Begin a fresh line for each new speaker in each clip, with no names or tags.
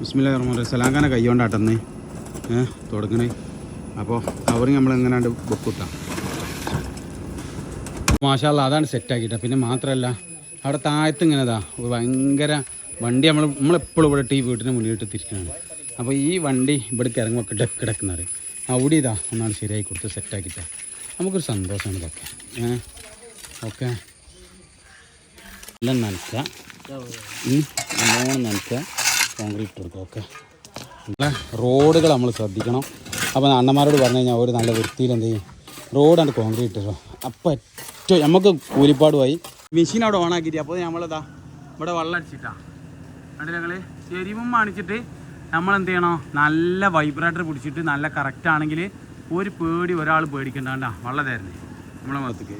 ബിസ്മില്ലാഹിർ സലാങ്കാന കൈകൊണ്ടാട്ടെന്ന് തുടങ്ങണേ. അപ്പോൾ കവറിങ് നമ്മൾ എങ്ങനെയാണ്ട് ബൊക്കിട്ടാം. മാഷാ അല്ലാ അതാണ് സെറ്റാക്കിയിട്ടാണ്. പിന്നെ മാത്രമല്ല അവിടെ താഴത്ത് ഇങ്ങനെതാ ഭയങ്കര വണ്ടി നമ്മളെപ്പോഴും ഇവിടെ വീട്ടിന് മുന്നിലിട്ട് തിരിക്കുകയാണ്. അപ്പോൾ ഈ വണ്ടി ഇവിടേക്ക് ഇറങ്ങുമ്പോൾ കിടക്കുന്നത് അവിടെ ഇതാ ഒന്നാണ് ശരിയായി കൊടുത്ത് സെറ്റാക്കിയിട്ടാണ്. നമുക്കൊരു സന്തോഷമാണ് ഇതൊക്കെ. ഓക്കെ എല്ലാം നനയ്ക്കുക, നല്ലോണം നനയ്ക്കുക, കോൺക്രീറ്റ് കൊടുക്കുക. ഓക്കെ റോഡുകൾ നമ്മൾ ശ്രദ്ധിക്കണം. അപ്പോൾ അണ്ണന്മാരോട് പറഞ്ഞു കഴിഞ്ഞാൽ ഒരു നല്ല വൃത്തിയിൽ എന്ത് ചെയ്യും റോഡാണ് കോൺക്രീറ്റ് ഇട്ടോ. അപ്പോൾ ഏറ്റവും നമുക്ക് കൂലിപ്പാടുമായി മെഷീൻ അവിടെ ഓണാക്കിയിട്ട് അപ്പോൾ നമ്മളിതാ ഇവിടെ വെള്ളം അടിച്ചിട്ടാണ് കണ്ടില്ല ഞങ്ങൾ ചെരിവും കാണിച്ചിട്ട് നമ്മളെന്ത് ചെയ്യണം നല്ല വൈബ്രേറ്റർ പിടിച്ചിട്ട് നല്ല കറക്റ്റ് ആണെങ്കിൽ ഒരു പേടി ഒരാൾ പേടിക്കണ്ടാണ്ടാ വെള്ളം തരുന്നത് നമ്മളെ മുഖത്തേക്ക്.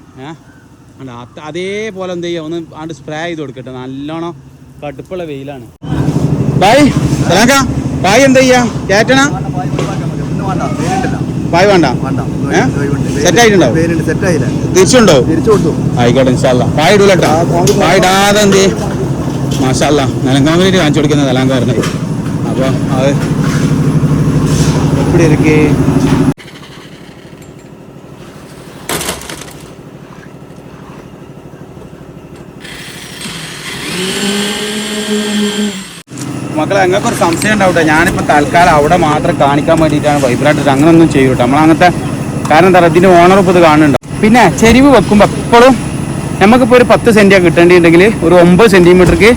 അല്ല അതേപോലെ എന്ത് ചെയ്യുക ഒന്ന് ആണ്ട് സ്പ്രേ ചെയ്ത് കൊടുക്കട്ടെ. നല്ലോണം കടുപ്പുള്ള വെയിലാണ്. ബായ് ബായ് എന്താ ചെയ്യാ കേറ്റണ ബായ് വേണ്ട സെറ്റ് ആയിട്ടുണ്ടോ? തിരിച്ചുണ്ടോ? ആയിക്കോട്ടെ ഇൻഷാല്ലാ. പായ ഇടൂലട്ടോ. പായ ഇടാതെ എന്ത് ചെയ്യും മാഷാല്ലാ നിലം കോൺക്രീറ്റ് കാണിച്ചു കൊടുക്കുന്ന നിലങ്കാരന്. അപ്പോൾ അത് എപ്പിടി ഇരിക്കേ മക്കളെ ഞങ്ങൾക്കൊരു സംശയം ഉണ്ടാവട്ടെ. ഞാനിപ്പോൾ തൽക്കാലം അവിടെ മാത്രം കാണിക്കാൻ വേണ്ടിയിട്ടാണ് വൈബ്രേറ്റർ അങ്ങനെയൊന്നും ചെയ്യൂട്ടോ നമ്മളങ്ങനത്തെ. കാരണം എന്താ പറയുക ഇതിൻ്റെ ഓണർ ഇപ്പോൾ ഇത് കാണുന്നുണ്ടോ. പിന്നെ ചെരിവ് വെക്കുമ്പോൾ എപ്പോഴും നമുക്കിപ്പോൾ ഒരു 10 സെൻറ്റിയാണ് കിട്ടേണ്ടിയിട്ടുണ്ടെങ്കിൽ ഒരു 9 സെൻറ്റിമീറ്റർക്ക്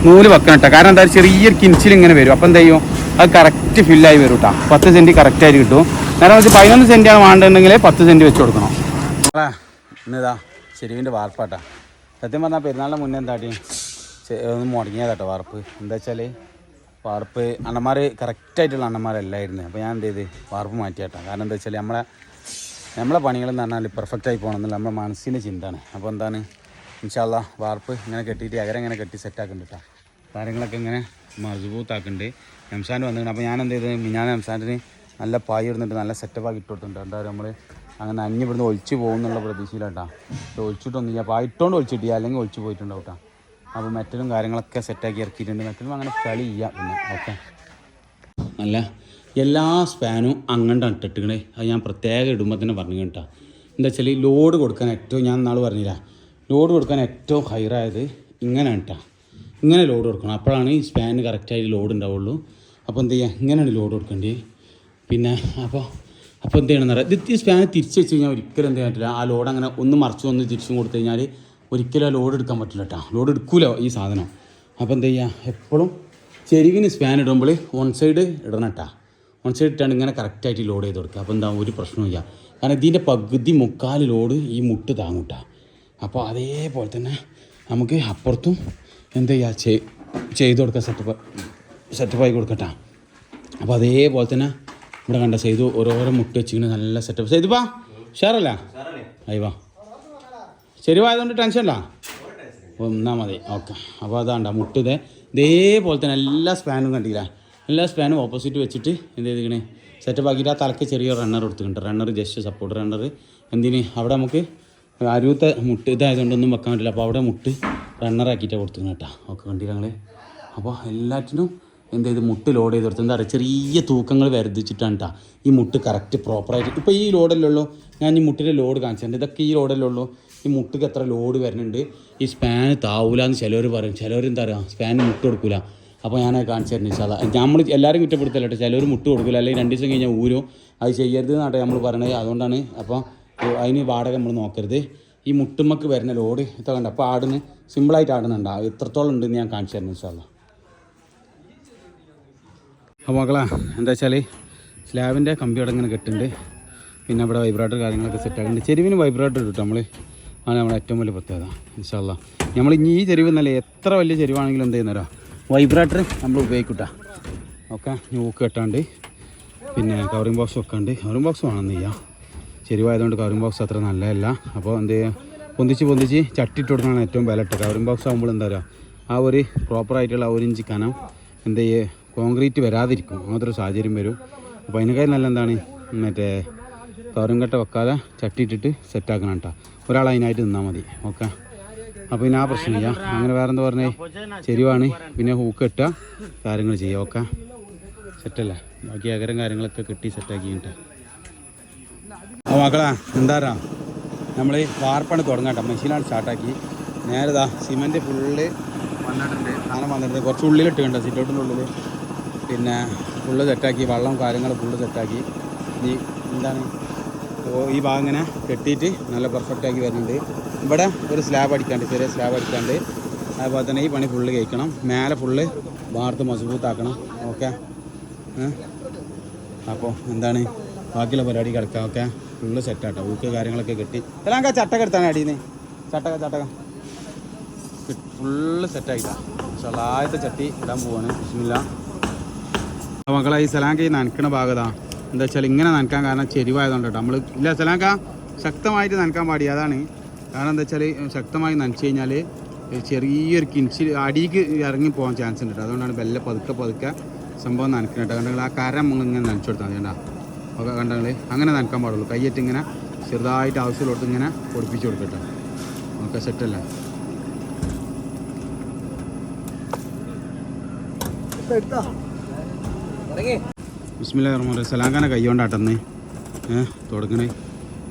നൂല് വെക്കണം കേട്ടോ. കാരണം എന്താ ചെറിയൊരു കിൻച്ചിൽ ഇങ്ങനെ വരും. അപ്പോൾ എന്ത് ചെയ്യും അത് കറക്റ്റ് ഫില്ലായി വരും കേട്ടോ. 10 സെൻറ്റ് കറക്റ്റായിട്ട് കിട്ടും. നേരം വെച്ച് 11 സെൻറ്റിയാണ് വേണ്ടതെങ്കിൽ 10 സെൻറ്റ് വെച്ച് കൊടുക്കണം. ഇന്നിതാ ചെരുവിൻ്റെ വാർപ്പാട്ടാ. സത്യം പറഞ്ഞാൽ പെരുന്നാളിന് മുന്നേ എന്താട്ടി ഒന്ന് മുടങ്ങിയതാട്ടോ വാർപ്പ്. എന്താ വെച്ചാൽ വാർപ്പ് അണ്ണന്മാർ കറക്റ്റായിട്ടുള്ള അണ്ണന്മാരല്ലായിരുന്നു. അപ്പോൾ ഞാൻ എന്ത് ചെയ്ത് വാർപ്പ് മാറ്റിയാട്ടോ. കാരണം എന്താ വെച്ചാൽ നമ്മളെ പണികളെന്ന് പറഞ്ഞാൽ പെർഫെക്റ്റായി പോകണമെന്നില്ല നമ്മുടെ മനസ്സിൻ്റെ ചിന്തയാണ്. അപ്പോൾ എന്താണ് ഇൻഷാല്ലാ വാർപ്പ് ഇങ്ങനെ കെട്ടിയിട്ട് അകരം കെട്ടി സെറ്റാക്കുന്നുണ്ട് കേട്ടോ. കാര്യങ്ങളൊക്കെ ഇങ്ങനെ മജബൂത്താക്കുന്നുണ്ട്. എംസാൻ വന്നിട്ടുണ്ട്. അപ്പോൾ ഞാൻ എന്ത് ചെയ്ത് ഞാൻ എംസാൻറ്റിന് നല്ല പായി ഇടുന്നുണ്ട്, നല്ല സെറ്റപ്പാക്കി ഇട്ട് കൊടുത്തിട്ടുണ്ട്. എന്തായാലും നമ്മൾ അങ്ങനെ ഇവിടുന്ന് ഒളിച്ച് പോകുന്നുള്ള പ്രതീക്ഷയിലാട്ടോ. ഒളിച്ചിട്ടൊന്നുമില്ല, പായിട്ടോണ്ട് ഒളിച്ചിട്ടില്ല, അല്ലെങ്കിൽ ഒളിച്ച് പോയിട്ടുണ്ടാവും കേട്ടോ. അപ്പോൾ മെറ്റലും കാര്യങ്ങളൊക്കെ സെറ്റാക്കി ഇറക്കിയിട്ടുണ്ട്. മെറ്റലും അങ്ങനെ കളി ചെയ്യാം പിന്നെ. ഓക്കെ നല്ല എല്ലാ സ്പാനും അങ്ങോട്ടാണ് ഇട്ടിട്ടുകണേ. അത് ഞാൻ പ്രത്യേകം ഇടുമ്പോൾ തന്നെ പറഞ്ഞു കേട്ടോ. എന്താ വെച്ചാൽ ലോഡ് കൊടുക്കാൻ ഏറ്റവും ഞാൻ നാൾ പറഞ്ഞില്ല ലോഡ് കൊടുക്കാൻ ഏറ്റവും ഹൈറായത് ഇങ്ങനെയാണ് കേട്ടോ. ഇങ്ങനെ ലോഡ് കൊടുക്കണം, അപ്പോഴാണ് ഈ സ്പാന് കറക്റ്റായിട്ട് ലോഡ് ഉണ്ടാവുള്ളൂ. അപ്പോൾ എന്ത് ചെയ്യുക ഇങ്ങനെയാണ് ലോഡ് കൊടുക്കേണ്ടത്. പിന്നെ അപ്പോൾ എന്ത് ചെയ്യണമെന്ന് പറയാം, ഈ സ്പാന് തിരിച്ച് വെച്ച് കഴിഞ്ഞാൽ ഒരിക്കലും എന്ത് ചെയ്യാൻ പറ്റില്ല. ആ ലോഡ് അങ്ങനെ ഒന്ന് മറിച്ച് ഒന്ന് തിരിച്ചും കൊടുത്തു കഴിഞ്ഞാൽ ഒരിക്കലും ആ ലോഡ് എടുക്കാൻ പറ്റില്ല കേട്ടോ. ലോഡ് എടുക്കൂല ഈ സാധനം. അപ്പോൾ എന്ത് ചെയ്യുക എപ്പോഴും ചെരുവിന് സ്പാൻ ഇടുമ്പോൾ വൺ സൈഡ് ഇടണം കേട്ടോ. വൺ സൈഡ് ഇട്ടാണ് ഇങ്ങനെ കറക്റ്റായിട്ട് ലോഡ് ചെയ്ത് കൊടുക്കുക. അപ്പോൾ എന്താ ഒരു പ്രശ്നമില്ല. കാരണം ഇതിൻ്റെ പകുതി 3/4 ലോഡ് ഈ മുട്ട് താങ്ങും കേട്ടോ. അപ്പോൾ അതേപോലെ തന്നെ നമുക്ക് അപ്പുറത്തും എന്ത് ചെയ്യുക ചെയ്ത് കൊടുക്കുക, സെറ്റപ്പായി കൊടുക്കട്ടാ. അപ്പോൾ അതേപോലെ തന്നെ ഇവിടെ കണ്ട ചെയ്തു ഓരോരോ മുട്ട് വെച്ചിങ്ങനെ നല്ല സെറ്റപ്പ് ചെയ്തുപ്പാ. ഷെയറല്ല അയ്യവാ ശരിവായതുകൊണ്ട് ടെൻഷനല്ല ഒന്നാ മതി. ഓക്കെ അപ്പോൾ അതാണ്ട മുട്ട് ഇതേപോലെ തന്നെ എല്ലാ സ്പാനും കണ്ടില്ല. എല്ലാ സ്പാനും ഓപ്പോസിറ്റ് വെച്ചിട്ട് എന്ത് ചെയ്തിരിക്കണേ സെറ്റപ്പ് ആക്കിയിട്ട് ആ തലക്ക് ചെറിയ റണ്ണർ കൊടുത്തിട്ടുണ്ട്. റണ്ണർ ജസ്റ്റ് സപ്പോർട്ട് റണ്ണർ എന്തിന് അവിടെ നമുക്ക് അരുവത്തെ മുട്ട് ഇതായതുകൊണ്ടൊന്നും വെക്കാൻ പറ്റില്ല. അപ്പോൾ അവിടെ മുട്ട് റണ്ണറാക്കിയിട്ടാണ് കൊടുത്തിരുന്നത് കേട്ടോ. ഓക്കെ കണ്ടില്ല ഞങ്ങൾ. അപ്പോൾ എല്ലാറ്റിനും എന്ത് ചെയ്ത് മുട്ട് ലോഡ് ചെയ്ത് കൊടുത്ത് എന്താ പറയുക ചെറിയ തൂക്കങ്ങൾ വരുത്തിച്ചിട്ടാണ് കേട്ടോ ഈ മുട്ട് കറക്റ്റ് പ്രോപ്പറായിട്ട്. ഇപ്പോൾ ഈ ലോഡല്ലേ ഉള്ളൂ, ഞാൻ ഈ മുട്ടിൻ്റെ ലോഡ് കാണിച്ചിട്ടുണ്ട്. ഇതൊക്കെ ഈ ലോഡല്ലേ ഉള്ളൂ. ഈ മുട്ടുക്ക് എത്ര ലോഡ് വരുന്നുണ്ട്. ഈ സ്പാന് താവൂലെന്ന് ചിലവർ പറയും, ചിലവർ എന്താ പറയുക സ്പാന് മുട്ട് കൊടുക്കില്ല. അപ്പോൾ ഞാനത് കാണിച്ചു തരുന്നത് ഇൻഷാല്ലാ. നമ്മൾ എല്ലാവരും കുറ്റപ്പെടുത്തല്ല കേട്ടോ. ചിലവർ മുട്ട് കൊടുക്കില്ല, അല്ലെങ്കിൽ 2 ദിവസം കഴിഞ്ഞാൽ ഊരും. അത് ചെയ്യരുത് എന്നാട്ടെ നമ്മൾ പറയണത്. അതുകൊണ്ടാണ് അപ്പോൾ അതിന് വാടക നമ്മൾ നോക്കരുത്. ഈ മുട്ടുമ്മക്ക് വരുന്ന ലോഡ് ഇത്ര കണ്ട. അപ്പോൾ ആടുന്ന് സിമ്പിളായിട്ട് ആടുന്നുണ്ട്. അത് എത്രത്തോളം ഉണ്ടെന്ന് ഞാൻ കാണിച്ചു തരുന്നത് ഇൻഷാല്ലാ. അപ്പോൾ മക്കളെ എന്താ വെച്ചാൽ സ്ലാബിൻ്റെ കമ്പി അവിടെ ഇങ്ങനെ കെട്ടുണ്ട്. പിന്നെ ഇവിടെ വൈബ്രേറ്റർ കാര്യങ്ങളൊക്കെ സെറ്റാക്കുന്നുണ്ട്. ചെരുവിന് വൈബ്രേറ്റർ ഇട്ടു നമ്മൾ. ആണ് നമ്മുടെ ഏറ്റവും വലിയ പ്രത്യേകത ഇൻഷാല്ലാ. നമ്മൾ ഇനി ഈ ചെരുവ് നല്ല എത്ര വലിയ ചെരുവാണെങ്കിലും എന്ത് ചെയ്യുന്നവരാ വൈബ്രേറ്റർ നമ്മൾ ഉപയോഗിക്കട്ടാ. ഓക്കെ ന്യൂക്ക് കെട്ടാണ്ട് പിന്നെ കവറിങ് ബോക്സ് വെക്കാണ്ട്. കവറിങ് ബോക്സ് വേണമെന്ന് ചെയ്യാം. ചെരുവായതുകൊണ്ട് കവറിങ് ബോക്സ് അത്ര നല്ലതല്ല. അപ്പോൾ എന്ത് ചെയ്യുക പൊന്തിച്ച് ചട്ടിട്ട് കൊടുക്കണം ഏറ്റവും ബലട്ട്. കവറിങ് ബോക്സ് ആകുമ്പോൾ എന്താ പറയുക ആ ഒരു പ്രോപ്പറായിട്ടുള്ള 1 ഇഞ്ച് കനം എന്ത് ചെയ്യുക കോൺക്രീറ്റ് വരാതിരിക്കും. അങ്ങനത്തെ ഒരു സാഹചര്യം വരും. അപ്പോൾ അതിനേക്കാൾ നല്ല എന്താണ് മറ്റേ കവറിങ് കട്ട വെക്കാതെ ചട്ടിയിട്ടിട്ട് സെറ്റാക്കണം കേട്ടോ. ഒരാൾ അതിനായിട്ട് നിന്നാൽ മതി. ഓക്കെ അപ്പോൾ പിന്നെ ആ പ്രശ്നമില്ല. അങ്ങനെ വേറെ എന്താ പറഞ്ഞേ ചെരുവാണ് പിന്നെ ഹൂക്ക് ഇട്ടുക കാര്യങ്ങൾ ചെയ്യുക. ഓക്കെ സെറ്റല്ലേ ബാക്കി അകരം കാര്യങ്ങളൊക്കെ കിട്ടി സെറ്റാക്കിയിട്ട്. അപ്പോൾ മക്കളാ എന്താറാ നമ്മൾ വാർപ്പാണ് തുടങ്ങാട്ടോ. മെഷീനാണ് സ്റ്റാർട്ടാക്കി. നേരതാ സിമെൻറ്റ് ഫുള്ള് വന്നിട്ടുണ്ട്, സാധനം വന്നിട്ടുണ്ട്. കുറച്ച് ഉള്ളിലിട്ട് കണ്ടോ, സിറ്റൗട്ടിൻ്റെ ഉള്ളിൽ. പിന്നെ ഫുള്ള് സെറ്റാക്കി, വെള്ളം കാര്യങ്ങൾ ഫുള്ള് സെറ്റാക്കി. ഈ എന്താണ് ഈ ഭാഗം ഇങ്ങനെ കെട്ടിയിട്ട് നല്ല പെർഫെക്റ്റാക്കി വരുന്നുണ്ട്. ഇവിടെ ഒരു സ്ലാബ് അടിക്കാണ്ട്, ചെറിയ സ്ലാബ് അടിക്കാണ്ട്. അതുപോലെ തന്നെ ഈ പണി ഫുള്ള് കഴിക്കണം. മേലെ ഫുള്ള് വാർത്ത് മസബൂത്താക്കണം. ഓക്കെ. അപ്പോൾ എന്താണ് ബാക്കിയുള്ള പരിപാടി കിടക്കാം. Okay, full സെറ്റാട്ടോ. ഊക്ക് കാര്യങ്ങളൊക്കെ കെട്ടി എല്ലാം ചട്ടക എടുത്താണ് അടിയുന്നത്. ചട്ടക ഫുള്ള് സെറ്റായിട്ടാ. പക്ഷേ ആദ്യത്തെ ചട്ടി ഇടാൻ പോവാണ്. ബിസ്മില്ലാ. മക്കളെ ഈ സലാങ്ക ഈ നനക്കണ ഭാഗതാ എന്താ വെച്ചാൽ ഇങ്ങനെ നനക്കാൻ കാരണം ചെരിവായതുകൊണ്ട് കേട്ടോ. നമ്മൾ ഇല്ല സലാങ്ക ശക്തമായിട്ട് നനക്കാൻ പാടി. അതാണ് കാരണം. എന്താ വെച്ചാൽ ശക്തമായി നനച്ച് കഴിഞ്ഞാൽ ചെറിയൊരു കിഞ്ചിൽ അടിക്ക് ഇറങ്ങി പോകാൻ ചാൻസ് ഉണ്ട് കേട്ടോ. അതുകൊണ്ടാണ് ബെല്ല പതുക്കെ സംഭവം നനക്കണം കേട്ടോ. കണ്ടെങ്കിൽ ആ കരം ഇങ്ങനെ നനച്ചു കൊടുത്താൽ മതി കേട്ടോ. ഒക്കെ കണ്ടെങ്കിൽ അങ്ങനെ നനക്കാൻ പാടുള്ളൂ. കയ്യേറ്റ് ഇങ്ങനെ ചെറുതായിട്ട് ആവശ്യമുള്ളടത്ത് ഇങ്ങനെ പൊടിപ്പിച്ച് കൊടുക്കട്ടെ. ഓക്കെ, സെറ്റല്ലേ. ബിസ്മില്ലാഹിർ റഹ്മാനിർ റഹീം. സലാങ്കാനെ കൈകൊണ്ടാട്ടെന്ന് തുടങ്ങണേ.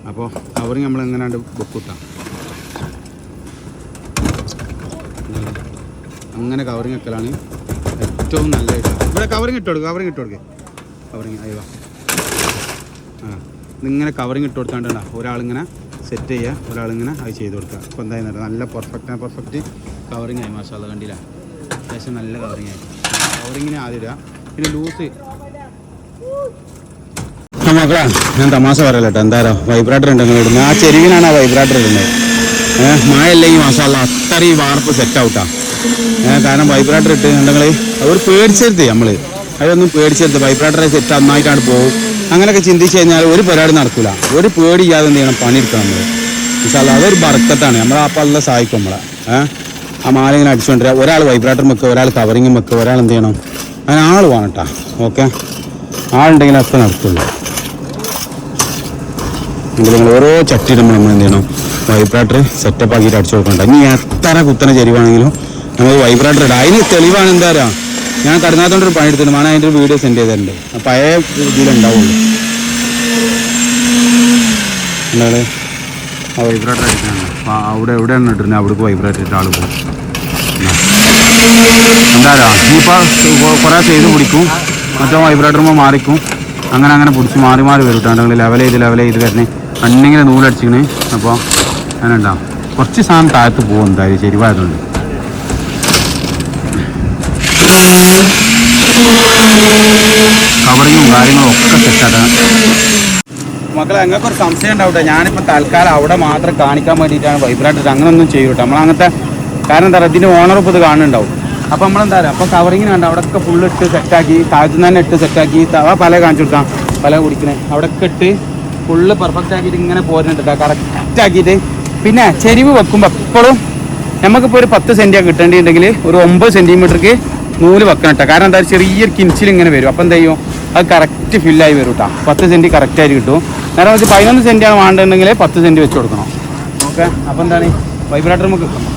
അപ്പോൾ കവറിങ് നമ്മൾ എങ്ങനെയാണ്ട് വെക്കൂട്ടാം. അങ്ങനെ കവറിങ് വെക്കലാണ് ഏറ്റവും നല്ലതായിട്ട്. ഇവിടെ കവറിങ് ഇട്ട് കൊടുക്കുക. കവറിങ് അയ്യോ. ഇതിങ്ങനെ കവറിങ് ഇട്ട് കൊടുത്താണ്ടാ ഒരാളിങ്ങനെ സെറ്റ് ചെയ്യുക, ഒരാളിങ്ങനെ അത് ചെയ്ത് കൊടുക്കുക. അപ്പോൾ എന്തായാലും നല്ല പെർഫെക്റ്റ് കവറിങ് ആയി. മാഷാഅല്ലാഹ് കണ്ടില്ല, അത്യാവശ്യം നല്ല കവറിങ് ആയി. കവറിങ്ങിന് ആദ്യം ഇടുക. പിന്നെ ലൂസ് മക്കളാ ഞാൻ തമാശ പറയല്ല കേട്ടോ. എന്താ വൈബ്രേറ്റർ ഉണ്ടെങ്കിൽ ഇടുന്നത് ആ ചെരുവിനാണ് ആ വൈബ്രേറ്റർ ഇടുന്നത്. മഴ അല്ലെങ്കിൽ മാഷാഅല്ലാഹ് അത്രയും വാർപ്പ് സെറ്റ് ഔട്ടാ. കാരണം വൈബ്രേറ്റർ ഇട്ട് ഉണ്ടെങ്കിൽ അവർ പേടിച്ചെടുത്ത് നമ്മൾ അതൊന്നും പേടിച്ചെടുത്ത് വൈബ്രേറ്ററെ സെറ്റ് നന്നായിട്ടാണ് പോകും. അങ്ങനെയൊക്കെ ചിന്തിച്ച് കഴിഞ്ഞാൽ ഒരു പരിപാടി നടക്കില്ല. ഒരു പേടിയില്ലാതെ എന്ത് ചെയ്യണം, പണിയെടുക്കണം നമ്മൾ. മാഷാഅല്ലാഹ് അതൊരു ബർക്കത്താണ്. നമ്മളെ അപ്പം നല്ല സഹായിക്കും നമ്മളെ. ആ മാല ഇങ്ങനെ അടിച്ചുകൊണ്ടിരിക്കുക. ഒരാൾ വൈബ്രേറ്റർ വെക്കുക, ഒരാൾ കവറിങ്ങും വെക്കുക, ഒരാൾ എന്ത് ചെയ്യണം, അങ്ങനെ ആൾ വേണം കേട്ടോ. ഓക്കെ, ആളുണ്ടെങ്കിൽ അത്ര നടക്കുള്ളൂ. നിങ്ങൾ ഓരോ ചട്ടി ഇടുമ്പോൾ നമ്മൾ എന്ത് ചെയ്യണം, വൈബ്രേറ്റർ സെറ്റപ്പ് ആക്കിയിട്ട് അടിച്ചു കൊടുക്കണ്ട. ഇനി എത്ര കുത്തന ചെരിവാണെങ്കിലും നമ്മൾ വൈബ്രേറ്റർ ഇടാം. അതിന് തെളിവാണ് എന്താ പറയുക, ഞാൻ കടങ്ങാത്തോണ്ടൊരു പണി എടുത്തിട്ടുണ്ട്. ഞാൻ അതിൻ്റെ ഒരു വീഡിയോ സെൻഡ് ചെയ്തിട്ടുണ്ട്. പഴയ ഇതിലുണ്ടാവുള്ളൂ. എന്താണ് ആ വൈബ്രേറ്റർ അടിക്കാണ്. അവിടെ എവിടെയാണ് ഇട്ടിരുന്നത് അവിടേക്ക് വൈബ്രേറ്റർ ഇട്ട ആൾ പോകും. എന്താ ഇനിയിപ്പോൾ കുറേ ചെയ്ത് പിടിക്കും, മറ്റോ വൈബ്രേറ്ററുമ്പോൾ മാറിക്കും. അങ്ങനെ പിടിച്ച് മാറി വരും കേട്ടോ. ലെവൽ ചെയ്ത് വരണേ കണ്ണിങ്ങനെ നൂലടിച്ചിക്കണേ. അപ്പോൾ അങ്ങനെ ഉണ്ടാവും. കുറച്ച് സാധനം താഴത്ത് പോകും എന്തായാലും ശരിവായതുകൊണ്ട്. കവറിങ്ങും കാര്യങ്ങളും ഒക്കെ സെറ്റാക്കാം. മക്കളെ ഞങ്ങൾക്കൊരു സംശയം ഉണ്ടാവട്ടെ. ഞാനിപ്പോൾ തൽക്കാലം അവിടെ മാത്രം കാണിക്കാൻ വേണ്ടിയിട്ടാണ് വൈബ്രേറ്റർ അങ്ങനൊന്നും ചെയ്യൂട്ടോ. നമ്മളങ്ങനത്തെ കാരണം എന്താ പറയുക, ഇതിൻ്റെ ഓണർ ഇപ്പോൾ ഇത് കാണുന്നുണ്ടാവും. അപ്പോൾ നമ്മളെന്താ പറയുക, അപ്പോൾ കവറിങ്ങിന് കണ്ട അവിടെയൊക്കെ ഫുള്ള് ഇട്ട് സെറ്റാക്കി, താഴത്തു നിന്ന് തന്നെ ഇട്ട് സെറ്റാക്കി, പല കാണിച്ചു കൊടുക്കാം, പല കുടിക്കണേ അവിടെയൊക്കെ ഇട്ട് ഫുള്ള് പെർഫെക്റ്റ് ആക്കിയിട്ട് ഇങ്ങനെ പോരുന്നുണ്ട് കറക്റ്റ് ആക്കിയിട്ട്. പിന്നെ ചെരിവ് വെക്കുമ്പോൾ എപ്പോഴും നമുക്കിപ്പോൾ ഒരു 10 സെൻറ്റിയാണ് കിട്ടേണ്ടിയിട്ടുണ്ടെങ്കിൽ ഒരു 9 സെൻറ്റിമീറ്റർക്ക് നൂല് വെക്കണം കേട്ടോ. കാരണം എന്താ ചെറിയൊരു കിൻച്ചിൽ ഇങ്ങനെ വരും. അപ്പോൾ എന്ത് ചെയ്യും, അത് കറക്റ്റ് ഫില്ലായി വരും കേട്ടോ. 10 സെൻറ്റ് കറക്റ്റായിട്ട് കിട്ടും. നേരെ വെച്ച് 11 സെൻറ്റിയാണ് വേണ്ടതെങ്കിൽ 10 സെൻറ്റ് വെച്ച് കൊടുക്കണം. ഓക്കെ, അപ്പോൾ എന്താണ് വൈബ്രേറ്റർ നമുക്ക് കിട്ടും.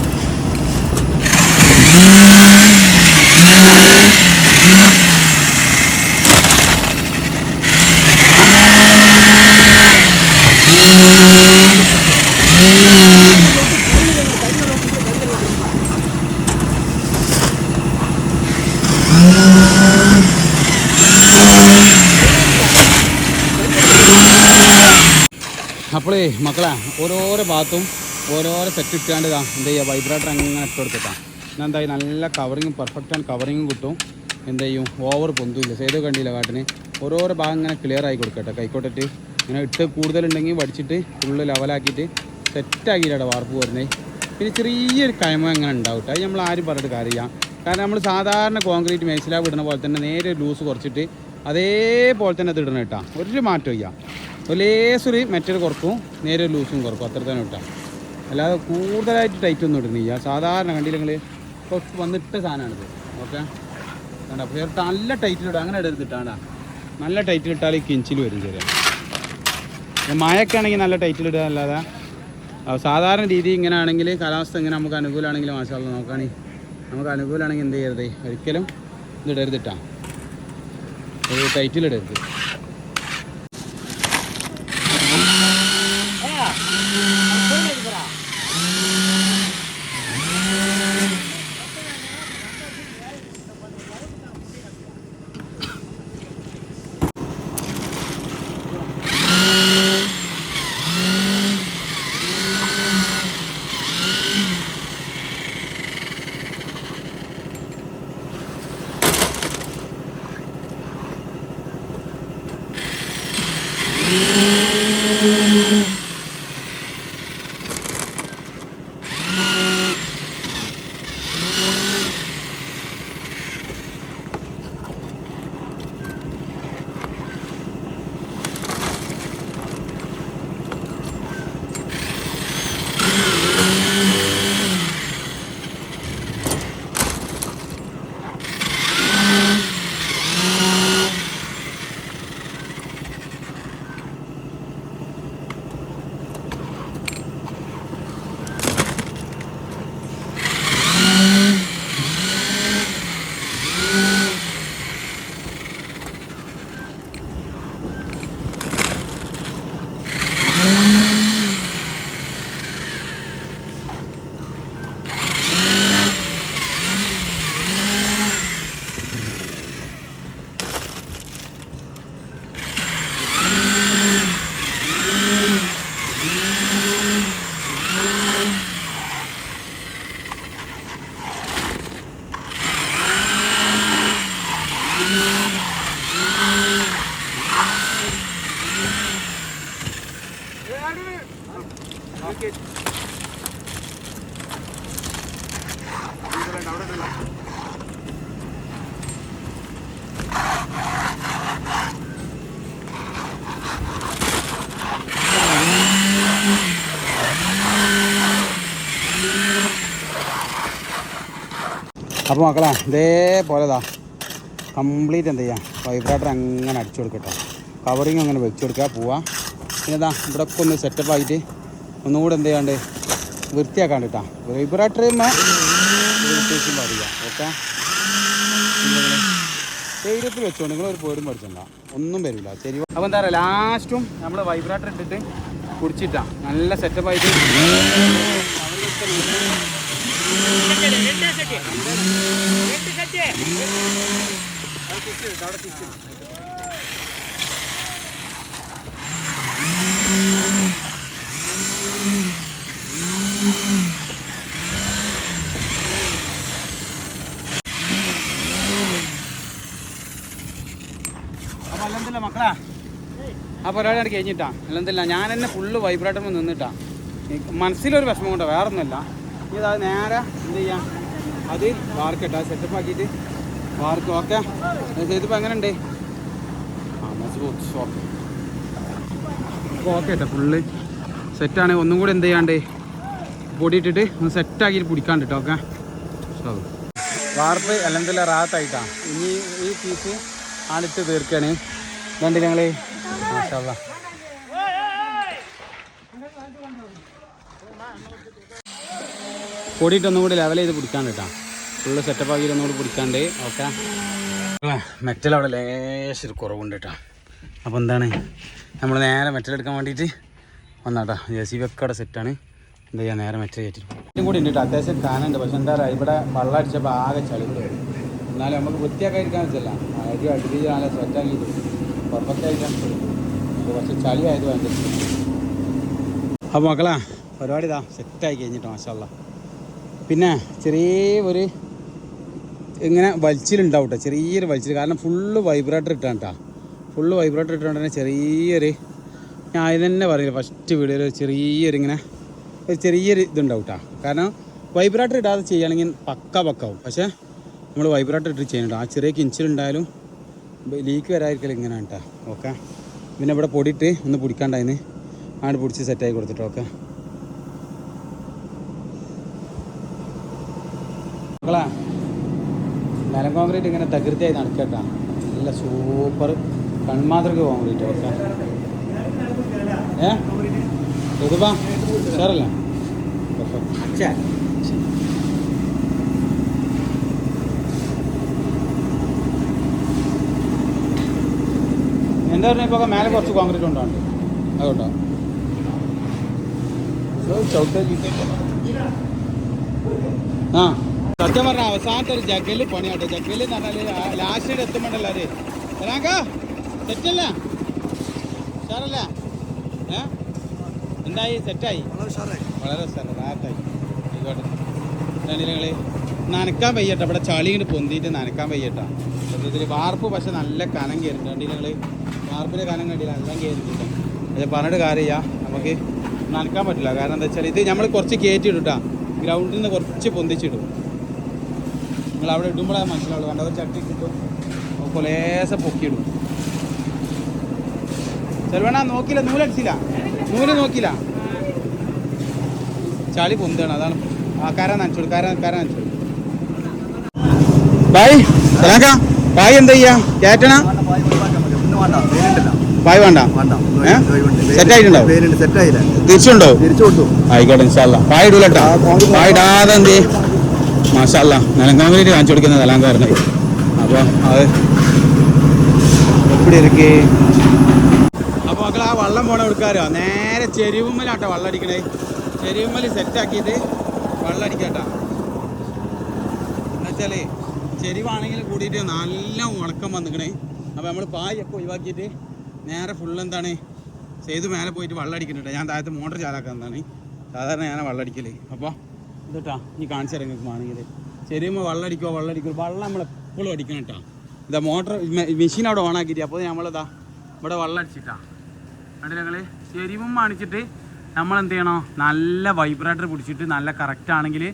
അപ്പോളേ മക്കളെ ഓരോരോ ഭാഗത്തും ഓരോരോ സെറ്റ് ഇട്ടാണ്ട് എന്താ ചെയ്യുക, വൈബ്രേറ്റർ അങ്ങനെ ഇട്ട് കൊടുത്തിട്ടാ. ഞാൻ എന്തായി നല്ല കവറിങ്ങും പെർഫെക്റ്റാണ് കവറിങ്ങും കിട്ടും. എന്ത് ചെയ്യും, ഓവർ പൊന്തുമില്ല. സേതോ കണ്ടില്ല കാട്ടിന് ഓരോരോ ഭാഗം ഇങ്ങനെ ക്ലിയർ ആയി കൊടുക്കട്ടെ. കൈക്കോട്ടിട്ട് ഇങ്ങനെ ഇട്ട് കൂടുതലുണ്ടെങ്കിൽ വടിച്ചിട്ട് ഫുള്ള് ലെവലാക്കിയിട്ട് സെറ്റാക്കിയിട്ടാണ് വാർപ്പ് വരുന്നത്. പിന്നെ ചെറിയൊരു കയമ അങ്ങനെ ഉണ്ടാവും. അത് നമ്മൾ ആരും പറഞ്ഞിട്ട് കാര്യമില്ല. കാരണം നമ്മൾ സാധാരണ കോൺക്രീറ്റ് മേച്ചിലാവ് ഇടുന്ന പോലെ തന്നെ നേരെ ലൂസ് കുറച്ചിട്ട് അതേപോലെ തന്നെ അത് ഇടണം കേട്ടോ. ഒരു മാറ്റം ഇല്ല. ഒരു ലേസൊരു മെറ്റൽ കുറക്കും, നേരെ ലൂസും കുറക്കും, അത്ര തന്നെ ഇട്ടാൽ. അല്ലാതെ കൂടുതലായിട്ട് ടൈറ്റ് ഒന്നും ഇടുന്നില്ല. സാധാരണ കണ്ടില്ലെങ്കിൽ ഇപ്പോൾ വന്നിട്ട സാധനമാണിത്. ഓക്കെ, കണ്ട അപ്പോൾ നല്ല ടൈറ്റിലിടുക, അങ്ങനെ ഇടരുതിട്ടാണ്. നല്ല ടൈറ്റിലിട്ടാൽ ഈ കിഞ്ചിൽ വരും ചെറിയ. മഴയൊക്കെ ആണെങ്കിൽ നല്ല ടൈറ്റിലിടുക. അല്ലാതെ സാധാരണ രീതി ഇങ്ങനെ ആണെങ്കിൽ കാലാവസ്ഥ ഇങ്ങനെ നമുക്ക് അനുകൂലമാണെങ്കിൽ മാഷാഅല്ലാഹ് നോക്കുകയാണെങ്കിൽ നമുക്ക് അനുകൂലമാണെങ്കിൽ എന്ത് ചെയ്യരുത്, ഒരിക്കലും ഇത് ഇടരുതിട്ടാണ്. ടൈറ്റിലിടരുത്. അപ്പോൾ മക്കളെ ഇതേപോലെതാ കംപ്ലീറ്റ് എന്ത് ചെയ്യുക, വൈബ്രേറ്റർ അങ്ങനെ അടിച്ചു കൊടുക്കട്ടോ, കവറിങ് അങ്ങനെ വെച്ച് കൊടുക്കുക പോവാം. പിന്നെ ഇതാ ഇവിടെ ഒക്കെ ഒന്ന് സെറ്റപ്പ് ആയിട്ട് ഒന്നുകൂടെ എന്ത് ചെയ്യാണ്ട് വൃത്തിയാക്കാണ്ട് കേട്ടോ. വൈബ്രേറ്റർ വ്യത്യാസം പറയുക. ഓക്കെ, ധൈര്യത്തിൽ വെച്ചോണ്ട് നിങ്ങളൊരു പേരും പഠിച്ചണ്ട, ഒന്നും വരില്ല ശരി. അപ്പോൾ എന്താ പറയുക, ലാസ്റ്റും നമ്മൾ വൈബ്രേറ്റർ ഇട്ടിട്ട് കുടിച്ചിട്ടാണ് നല്ല സെറ്റപ്പായിട്ട് അപ്പോൾ അല്ലെന്തല്ല മക്കളാ ആ പരിപാടി കഴിഞ്ഞിട്ടാ. അല്ലെന്തല്ല ഞാൻ എന്നെ ഫുള്ള് വൈബ്രേറ്റർ നിന്നിട്ടാ. മനസ്സിലൊരു വിഷമം കൊണ്ടോ, വേറെ ഒന്നുമല്ല. ഇനി അത് നേരെ എന്ത് ചെയ്യാം, അത് വാർക്കട്ടെ, സെറ്റപ്പ് ആക്കിയിട്ട് വാർക്ക്. ഓക്കെ, ചെയ്തിപ്പോൾ എങ്ങനെ ഉണ്ട്? ആ മസ്ബൂത്ത് ഓക്കെ. അപ്പോൾ ഓക്കെ കേട്ടോ, ഫുള്ള് സെറ്റാണ്. ഒന്നും കൂടി എന്ത് ചെയ്യാണ്ട് പൊടിയിട്ടിട്ട് ഒന്ന് സെറ്റാക്കിയിട്ട് പിടിക്കാണ്ട് കേട്ടോ. ഓക്കെ, വാർപ്പ് അല്ലെന്തല്ല റാത്തായിട്ടാണ്. ഇനി ഈ പീസ് ആളിട്ട് തീർക്കുകയാണ്. ഇതുണ്ട് ഞങ്ങൾ മാഷാ പൊടിയിട്ടൊന്നും കൂടി ലെവൽ ചെയ്ത് പിടിക്കാണ്ട് കേട്ടോ. ഫുള്ള് സെറ്റപ്പ് ആക്കിയിട്ട് ഒന്നുകൂടി പിടിക്കാണ്ട്. ഓക്കെ, മെറ്റൽ അവിടെ ലേശം കുറവുണ്ട് കേട്ടോ. അപ്പോൾ എന്താണ് നമ്മൾ നേരെ മെറ്റൽ എടുക്കാൻ വേണ്ടിയിട്ട് വന്നാട്ടോ. JCB ഒക്കെ അവിടെ സെറ്റാണ്. എന്താ ചെയ്യുക, നേരെ മെറ്റൽ കയറ്റിട്ട് ഇതും കൂടി ഉണ്ട് കേട്ടോ. അത്യാവശ്യം കാനുണ്ട്. പക്ഷെ എന്താ പറയുക, ഇവിടെ വെള്ളം അടിച്ചപ്പോൾ ആകെ ചളി കൂടെ വരും. എന്നാലും നമുക്ക് വൃത്തിയാക്കാതിരിക്കാൻ വെച്ചല്ല, അടി അടുപ്പിച്ച് നല്ല സെറ്റാക്കിയിട്ട് പെർഫെക്റ്റ് ആയിട്ടാണ്. കുറച്ച് ചളി ആയത് ഭയങ്കര. അപ്പോൾ മക്കളാ പരിപാടി ഇതാ സെറ്റായി കഴിഞ്ഞിട്ടോ മാഷാ അല്ലാ. പിന്നെ ചെറിയ ഒരു ഇങ്ങനെ വലിച്ചിലുണ്ടാവും കേട്ടോ, ചെറിയൊരു വലിച്ചിൽ. കാരണം ഫുള്ള് വൈബ്രേറ്റർ ഇട്ടാണ് കേട്ടോ. ഫുള്ള് വൈബ്രേറ്റർ ഇട്ടുകൊണ്ട് തന്നെ ചെറിയൊരു, ഞാൻ അത് തന്നെ പറയില്ല ഫസ്റ്റ് വീഡിയോയിൽ, ചെറിയൊരു ഇങ്ങനെ ഒരു ചെറിയൊരു ഇതുണ്ടാവും കേട്ടോ. കാരണം വൈബ്രേറ്റർ ഇടാതെ ചെയ്യുകയാണെങ്കിൽ പക്കാവും. പക്ഷേ നമ്മൾ വൈബ്രേറ്റർ ഇട്ട് ചെയ്യുന്നുണ്ട്. ആ ചെറിയ കിഞ്ചിലുണ്ടായാലും ലീക്ക് വരാതിരിക്കലും ഇങ്ങനെയാണ് കേട്ടോ. ഓക്കെ, പിന്നെ ഇവിടെ പൊടിയിട്ട് ഒന്ന് പിടിക്കാണ്ടായിന്ന് ആണ്ട് പിടിച്ച് സെറ്റാക്കി കൊടുത്തിട്ട്. ഓക്കെ മക്കളെ, നിലം കോൺക്രീറ്റ് ഇങ്ങനെ തകൃതിയായി നടക്കട്ടാ. നല്ല സൂപ്പർ കൺമാതൃക കോൺക്രീറ്റ്. ഓക്കെ ഏതുപ്പാ സാറല്ലേ എന്താ പറഞ്ഞാൽ ഇപ്പോൾ മേലെ കുറച്ച് കോൺക്രീറ്റ് ഉണ്ടാവും അതുകൊണ്ടോ ആ സത്യം പറഞ്ഞാൽ അവസാനത്തെ ഒരു ജഗല് പണിയാട്ടോ. ജഗല് എന്ന് പറഞ്ഞാൽ ലാസ്റ്റ് എത്തുമ്പോണ്ടല്ലോ അത് സെറ്റല്ല ഉഷാറല്ല എന്തായി സെറ്റായി വളരെ ഉഷാറായി ആയിക്കോട്ടെ. നിങ്ങൾ നനക്കാൻ വയ്യട്ടോ, ഇവിടെ ചളി ഇങ്ങോട്ട് പൊന്തിയിട്ട് നനക്കാൻ വയ്യട്ടോ. സത്യത്തിൽ വാർപ്പ് പക്ഷെ നല്ല കനം കയറുന്നുണ്ട്. കണ്ടില്ല നിങ്ങൾ വാർപ്പിൻ്റെ കനം കണ്ടില്ല നല്ല കയറിയിട്ടുണ്ട്. പക്ഷെ പറഞ്ഞിട്ട് കാര്യമില്ല, നമുക്ക് നനക്കാൻ പറ്റില്ല. കാരണം എന്താ വെച്ചാൽ ഇത് നമ്മൾ കുറച്ച് കയറ്റിയിടും കേട്ടോ, ഗ്രൗണ്ടിൽ നിന്ന് കുറച്ച് പൊന്തിച്ചിടും. നിങ്ങൾ അവിടെ ഇടുമ്പോഴാണ് മനസ്സിലാവുള്ളൂ. കണ്ട ഒരു ചട്ടി കിട്ടും കൊലേസ പൊക്കിയിടും. ചെലവണ നോക്കില്ല, നൂലടിച്ചില്ല, നൂല് നോക്കില്ല, ചളി പൊന്താണ്. അതാണ് ആ കര നനച്ചോളൂ, കര നനച്ചോളൂ. ബായ് ബായ് എന്താ ചെയ്യാ കേറ്റണ ബായ് വേണ്ട സെറ്റായിട്ടുണ്ടാവും, തിരിച്ചുണ്ടോ? ആയിക്കോട്ടെ ഇൻഷാല്ലാ. പായ ഇടൂലട്ടാ, പായ ഇടാതെ എന്ത് മാഷാല്ല നിലങ്കോങ്കലിട്ട് കാണിച്ചു കൊടുക്കുന്നത് നിലങ്കാരനെ. അപ്പോൾ അത് എപ്പിടി ഇരിക്കേ. അപ്പോൾ മക്കൾ ആ വള്ളം പോണ എടുക്കാരോ നേരെ ചെരുവുമ്മലാട്ടോ വള്ളം അടിക്കണേ. ചെരുവുമ്മൽ സെറ്റാക്കിയിട്ട് വെള്ളം അടിക്കാട്ടാ. എന്നുവെച്ചാൽ ചെരിവാണെങ്കിൽ കൂടിയിട്ട് നല്ല ഉണക്കം വന്നിക്കണേ. അപ്പോൾ നമ്മൾ പായൊക്കെ ഒഴിവാക്കിയിട്ട് നേരെ ഫുള്ള് എന്താണ് ചെയ്ത് മേലെ പോയിട്ട് വെള്ളം അടിക്കുന്നുണ്ട്. ഞാൻ താഴത്ത് മോട്ടർ ചാലാക്കാൻ എന്താണ് സാധാരണ ഞാൻ വെള്ളം അടിക്കല്. അപ്പോൾ ഇതാ ഇനി കാണിച്ചു തരാം നിങ്ങൾക്ക് വേണമെങ്കിൽ. ചെരിയുമ്പോൾ വെള്ളം അടിക്കുമോ വെള്ളം നമ്മളെപ്പോഴും അടിക്കണം കേട്ടോ. ഇതാ മോട്ടർ മെഷീൻ അവിടെ ഓണാക്കിയിട്ട് അപ്പോൾ നമ്മളിതാ ഇവിടെ വെള്ളം അടിച്ചിട്ടാ. കണ്ടില്ല ഞങ്ങൾ ചെരിവും കാണിച്ചിട്ട് നമ്മളെന്ത് ചെയ്യണോ നല്ല വൈബ്രേറ്റർ പിടിച്ചിട്ട് നല്ല കറക്റ്റ് ആണെങ്കിൽ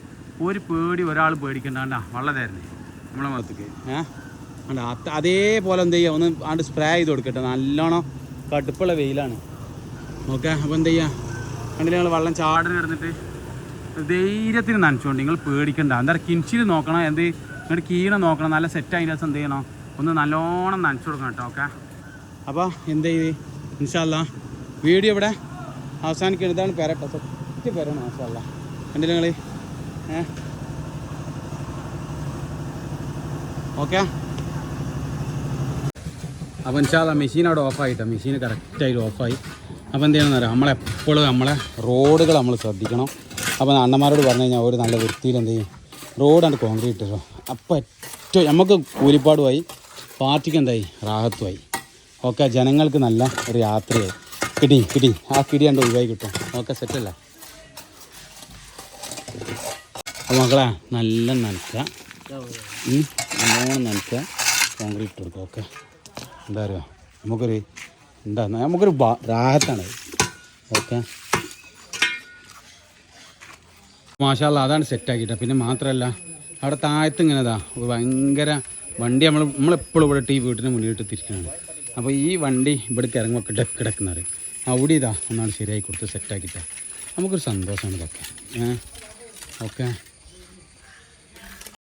ഒരു പേടി ഒരാൾ പേടിക്കണ്ടാണ്ടാ വെള്ളം തരുന്നേ നമ്മളെ മുഖത്തേക്ക്. അതേപോലെ എന്ത് ചെയ്യുക ഒന്ന് ആണ്ട് സ്പ്രേ ചെയ്ത് കൊടുക്കട്ടെ. നല്ലോണം കടുപ്പുള്ള വെയിലാണ്. ഓക്കെ അപ്പോൾ എന്ത് ചെയ്യുക കണ്ടില്ല ഞങ്ങൾ വെള്ളം ചാടിന് കിടന്നിട്ട് ധൈര്യത്തിന് നനച്ചുകൊണ്ട് നിങ്ങൾ പേടിക്കണ്ട. എന്താ പറയുക കിൻച്ചിൽ നോക്കണം, എന്ത് നിങ്ങളുടെ കീഴ നോക്കണം, നല്ല സെറ്റ് അതിൻ്റെ ദിവസം എന്ത് ചെയ്യണം ഒന്ന് നല്ലോണം നനച്ചു കൊടുക്കണം കേട്ടോ. ഓക്കെ അപ്പോൾ എന്ത് ചെയ്ത് ഇൻഷാല്ലാ വീഡിയോ ഇവിടെ അവസാനിക്കണം. ഇതാണ് പെരട്ടോ, സെറ്റ് പെരാണ് മാഷാല്ലാ. കണ്ടില്ല നിങ്ങൾ ഓക്കെ. അപ്പോൾ ഇൻഷാല്ലാ മെഷീൻ അവിടെ ഓഫായിട്ടോ, മെഷീൻ കറക്റ്റായിട്ട് ഓഫായി. അപ്പോൾ എന്ത് ചെയ്യണമെന്ന് അറിയാം, നമ്മളെപ്പോഴും നമ്മളെ റോഡുകൾ നമ്മൾ ശ്രദ്ധിക്കണം. അപ്പോൾ അണ്ണന്മാരോട് പറഞ്ഞു കഴിഞ്ഞാൽ ഒരു നല്ല വൃത്തിയിൽ എന്ത് ചെയ്യും റോഡാണ് കോൺക്രീറ്റ് ഇട്ടോ. അപ്പോൾ ഏറ്റവും നമുക്ക് കൂലിപ്പാടുമായി, പാർട്ടിക്ക് എന്തായി റാഹത്തുമായി. ഓക്കെ ജനങ്ങൾക്ക് നല്ല ഒരു യാത്രയായി. കിടി ആ കിടി കണ്ട് ഒഴിവായി കിട്ടും. ഓക്കെ സെറ്റല്ല. അപ്പോൾ മക്കളെ നല്ല നനയ്ക്കുക, നല്ലോണം നനയ്ക്കുക, കോൺക്രീറ്റ് കൊടുക്കുക. ഓക്കെ എന്താ പറയുക നമുക്കൊരു റാഹത്താണ്. ഓക്കെ മാഷാല്ലാ അതാണ് സെറ്റാക്കിയിട്ട. പിന്നെ മാത്രമല്ല അവിടെ താഴത്ത് ഇങ്ങനെതാ ഭയങ്കര വണ്ടി നമ്മളെപ്പോഴും ഇവിടെ ഈ വീട്ടിന് മുന്നിട്ട് തിരിക്കുന്നതാണ്. അപ്പോൾ ഈ വണ്ടി ഇവിടേക്ക് ഇറങ്ങുമ്പോൾ കിടക്കുന്നത് അവിടെ ഇതാ ഒന്നാണ് ശരിയായി കൊടുത്ത് സെറ്റാക്കിയിട്ടാണ്. നമുക്കൊരു സന്തോഷമാണ് ഇതൊക്കെ. ഓക്കെ